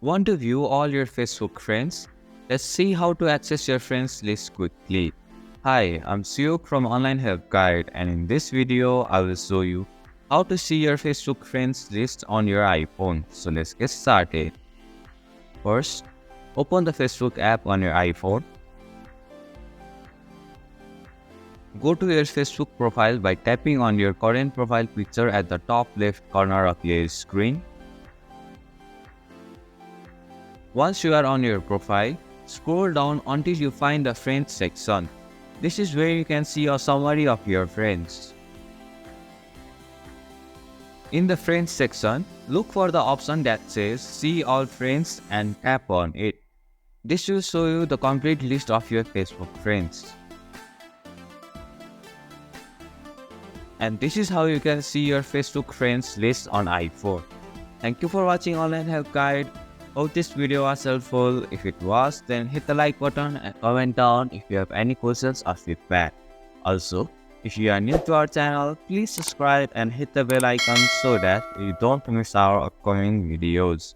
Want to view all your Facebook friends? Let's see how to access your friends list quickly. Hi, I'm Suyuk from Online Help Guide, and in this video, I will show you how to see your Facebook friends list on your iPhone. So let's get started. First, open the Facebook app on your iPhone. Go to your Facebook profile by tapping on your current profile picture at the top left corner of your screen. Once you are on your profile, scroll down until you find the Friends section. This is where you can see a summary of your friends. In the Friends section, look for the option that says See All Friends and tap on it. This will show you the complete list of your Facebook friends. And this is how you can see your Facebook friends list on iPhone. Thank you for watching Online Help Guide. Hope this video was helpful. If it was, then hit the like button and comment down if you have any questions or feedback. Also, if you are new to our channel, please subscribe and hit the bell icon so that you don't miss our upcoming videos.